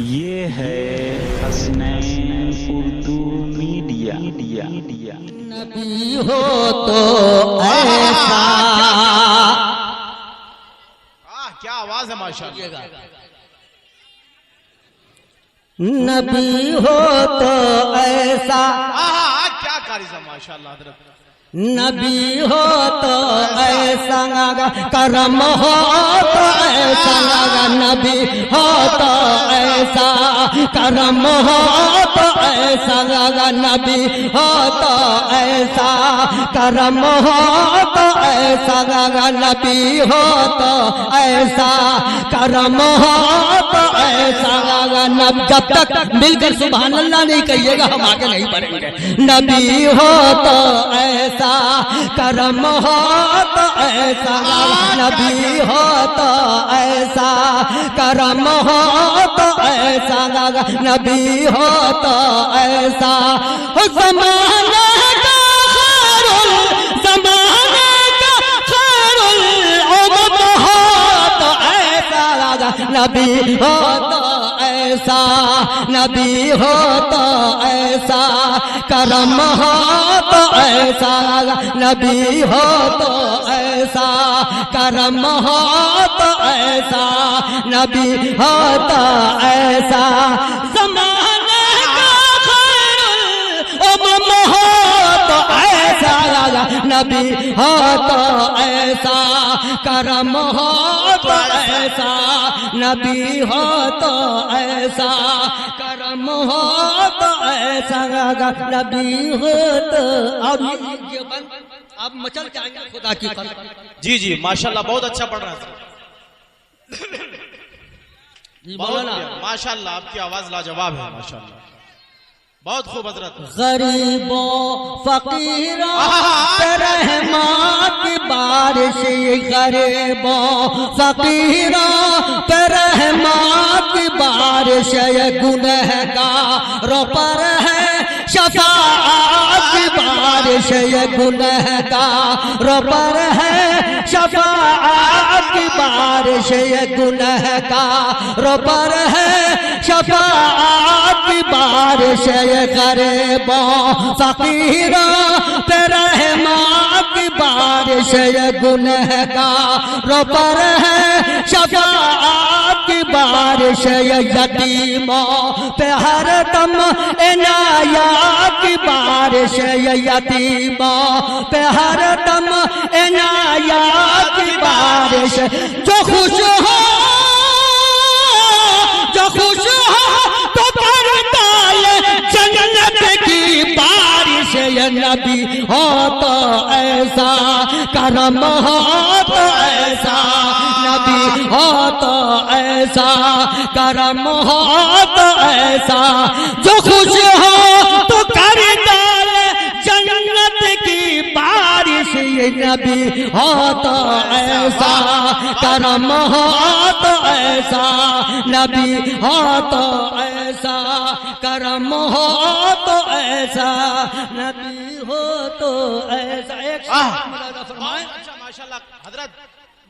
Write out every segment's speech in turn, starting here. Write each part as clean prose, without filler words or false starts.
ये है हसनैन उर्दू मीडिया। नबी हो तो ऐसा, क्या आवाज है माशाल्लाह। नबी हो तो ऐसा, क्या कारिज़ है माशाल्लाह हज़रत। नबी हो तो ऐसा करम हो तो ऐसा, नबी हो तो ऐसा करम हो तो ऐसा, नबी हो तो ऐसा करम हो तो ऐसा, नबी हो तो ऐसा करम हो तो ऐसा। जब तक मिलकर सुभान अल्लाह नहीं कहिएगा हम आगे नहीं बढ़ेंगे। नबी हो तो ऐसा करम हो तो ऐसा, नबी हो तो ऐसा करम हो तो ऐसा, नबी हो तो ऐसा। ज़माने का खैरुल, ज़माने का खैरुल उम्मत हो तो ऐसा, नबी हो तो ऐसा, नबी हो तो ऐसा करम हो तो ऐसा, नबी हो तो ऐसा करम हो तो ऐसा, नबी हो तो ऐसा। ज़माने का खैरुल उम्मत हो तो ऐसा, नबी हो तो ऐसा करम हो तो ऐसा, नबी हो तो ऐसा करम हो तो ऐसा, नबी हो तो। अब मचल जाएंगे खुदा की कसम। जी जी माशाल्लाह बहुत अच्छा पढ़ रहा है माशाल्लाह। आपकी आवाज लाजवाब है माशाल्लाह, बहुत खूब हजरत। गरीबों फकीरों पे रहमत की बारिश, गरीबों फकीरों पे रहमत की बारिश, ये गुनहगारों पर है शफाअत की बारिश, ये गुनहगारों पर है शफाअत की बारिश, ये गुनहगारों पर है शफाअत की बारिश, ये गरीबों फकीरों पे रहमत की बारिश, ये गुनहगारों पर है शफाअत की बारिश, ये यतीमों पे हरदम इनायत की बारिश, ये यतीमों पे हरदम इनायत की बारिश। जो खुश हो, जो खुश हो तो करता है जन्नत की बारिश, ये नबी हो तो ऐसा करम हो तो ऐसा, नबी हो तो ऐसा करम हो तो ऐसा। जो खुश हो तो करता है जन्नत की बारिश, ये नबी हो तो ऐसा करम हो तो ऐसा, नबी हो तो ऐसा करम हो तो ऐसा, नबी हो तो ऐसा। एक फरमाएं। अच्छा माशाल्लाह हजरत,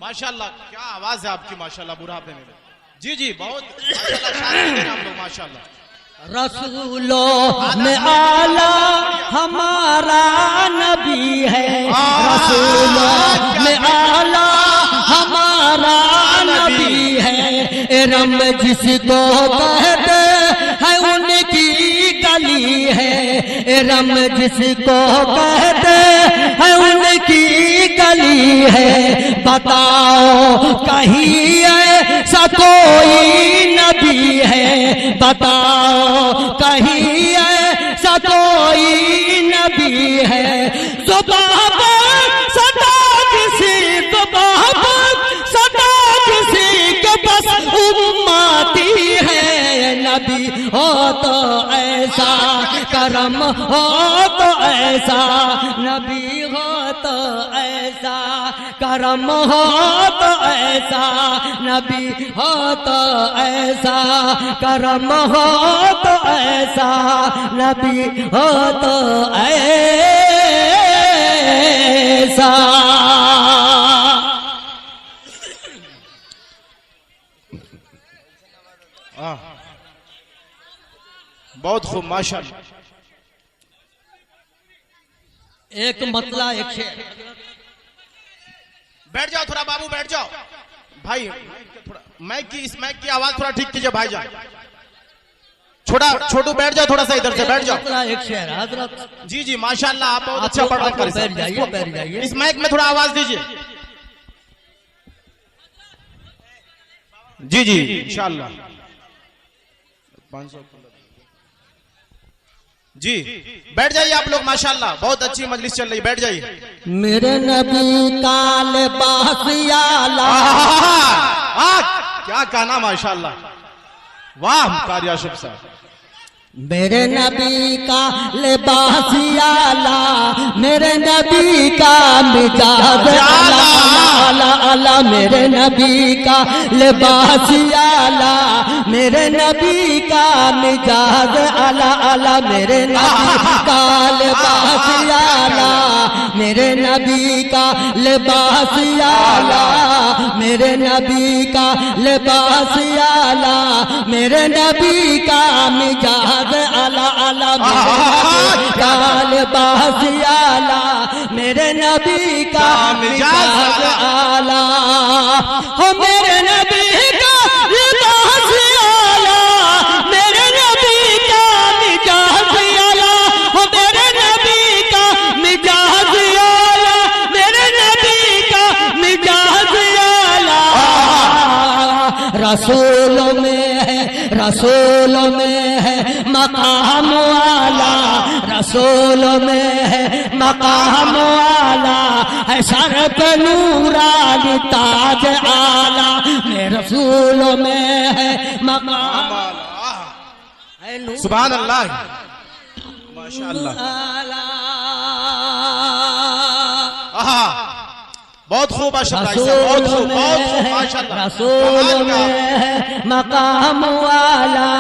माशाल्लाह क्या आवाज है आपकी माशाल्लाह बुढ़ापे में। जी जी बहुत माशाल्लाह, आप लोग माशाल्लाह। रसूलों में आला हमारा नबी है, रसूलों में आला हमारा नबी है। इरम जिसको कहते हैं उनकी गली है, इरम जिसको कहते हैं उनकी गली है। बताओ कहीं ऐसा कोई नबी है, बताओ कहीं ऐसा कोई नबी है। जुबां पर सदा किसी, जुबां पर सदा किसी के बस उम्मती है। नबी हो तो ऐसा करम हो तो ऐसा, नबी हो तो ऐसा करम हो तो ऐसा, नबी हो तो ऐसा करम हो तो ऐसा, नबी हो तो ऐसा। बहुत खूब माशाल्लाह। एक मतला एक शेर। बैठ जाओ थोड़ा बाबू, बैठ जाओ भाई। थोड़ा माइक की आवाज थोड़ा ठीक कीजिए भाईजान। छोटू बैठ जाओ थोड़ा सा, इधर से बैठ जाओ। मतला एक शेर हजरत। जी जी माशाल्लाह, आप बहुत अच्छा पढ़ रहे बैठ जाइए, बैठ जाइए। इस माइक में थोड़ा आवाज दीजिए। जी जी इंशाल्लाह। 500 जी बैठ जाइए आप लोग, माशाल्लाह बहुत अच्छी मजलिस चल रही, बैठ जाइए। मेरे नबी का लिबास आला। क्या गाना माशाल्लाह, वाह कारी आशिफ साहब। मेरे नबी का लिबास आला, मेरे नबी का मिजाज आला आला आला, मेरे नबी का लिबास आला, मेरे नबी का मिजाज आला आला, मेरे नबी का लिबास आला, मेरे नबी का लिबास आला, मेरे नबी का लिबास आला, मेरे नबी का मिजाज आला आला, मेरे का लिबास आला, मेरे नबी का मिजाज आला। हो मेरे नबी का लिबास आला, मेरे नबी का मिजाज आला, हो मेरे नबी का मिजाज आला, मेरे नबी का मिजाज आला। रसूलों में है, रसूलों में है मकाम वाला, रसूलों में है मकाम वाला, है सर पे नूरानी ताज आला, मेरे रसूलों में है मकाम वाला। सुभान अल्लाह माशाल्लाह। बहुत खूब बहुत खूब माशाल्लाह। रसूल में मकाम वाला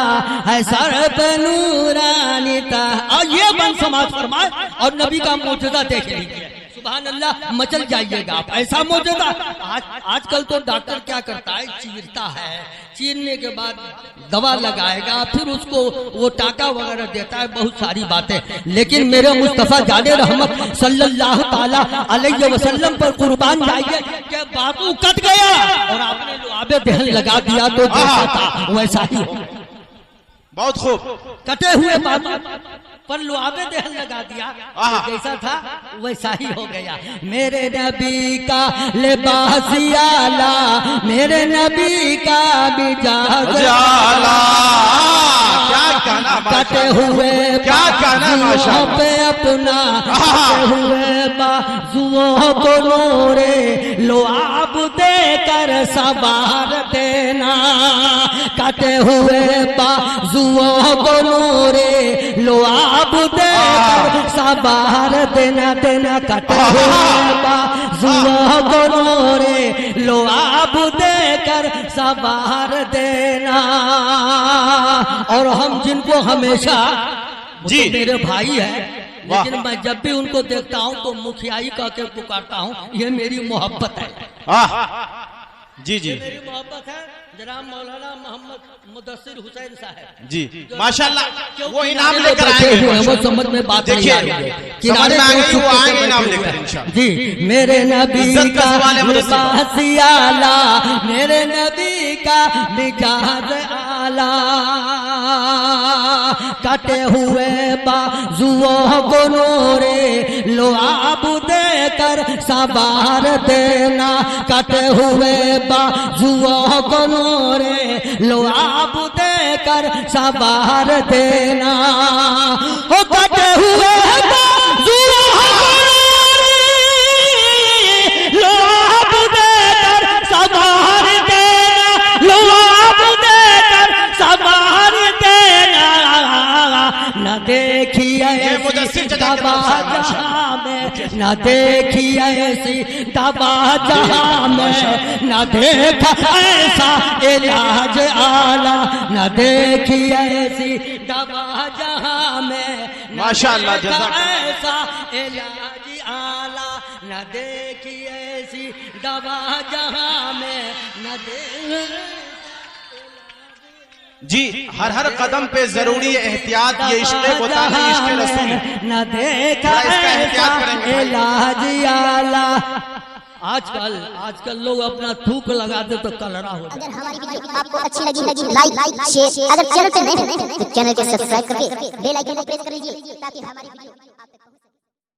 है सर पे नूरानी ता। और ये बन समाज फरमाए और नबी का मौजूदा देख लीजिए, सुभान अल्लाह, मचल जाइएगा आप। ऐसा मौजूदा आजकल तो डॉक्टर क्या करता है, चीरता है, चीरने के बाद दवा लगाएगा, फिर उसको वो टाका वगैरह देता है, बहुत सारी बातें। लेकिन मेरे मुस्तफा जाने रहमत सल्लल्लाहु ताला अलैहि वसल्लम पर कुर्बान जाइए कि बाबू कट गया और आपने लुआबे दहन लगा दिया तो जैसा था वैसा ही हो। बहुत खूब। कटे हुए बाबू पर लुआबे दहन लगा दिया, जैसा था वैसा ही हो गया। मेरे नबी का लिबास आला, मेरे नबी का मिजाज आला, क्या गाना, कटे हुए क्या गाना माशाअल्लाह पे अपना, कटे हुए बाजुओं को नूरे लुआब देकर सवार देना, कटे हुए बाजुओं को नूरे लुआब देकर सवार देना देना, कटे हुए बाजुओं को नूरे लुआब देकर सवार देना। और हम जिनको हमेशा, जी मेरे भाई है, लेकिन मैं जब भी उनको देखता हूँ तो मुखियाई कह के पुकारता हूँ, ये मेरी मोहब्बत है। जी जी मेरी मोहब्बत है जनाब मौलाना मोहम्मद मुदस्सिर हुसैन साहब जी माशाल्लाह, वो इनाम लेकर आएंगे। वो समझ में बात देखिए, किनारे वो आएंगे इनाम लेकर इंशाल्लाह। जी मेरे नबी का लिबास आला, मेरे नबी का मिजाज आला, कटे हुए बाजुओं को नूरे लुआब देकर सवार देना, कटे हुए बाजुओं को नूरे लुआब देकर सवार देना। ओ कटे हुए बाजुओं को लुआब देकर सवार देना, लुआब देकर सवार देना। न देखिए ऐसी दवा जहां में, न देखिए ऐसी दवा जहां में, न देखा ऐसा इलाज आला, न देखिए ऐसी दवा जहां में, माशाअल्लाह ऐसा इलाज आला, न देखिए ऐसी दवा जहां में, न जी हर हर कदम पे जरूरी एहतियात, ये इश्क होता है, इश्क रसूल है। न देखा थोड़ा इसका एहतियात करेंगे भाई। इलाज आला। आजकल लोग अपना थूक लगाते तो कलरा हो जाए। अगर हमारी वीडियो आपको अच्छी लगी लाइक शेयर, अगर चैनल पे नए हैं तो चैनल को सब्सक्राइब करके बेल आइकन को प्रेस कर लीजिए ताकि हमारी वीडियो आप तक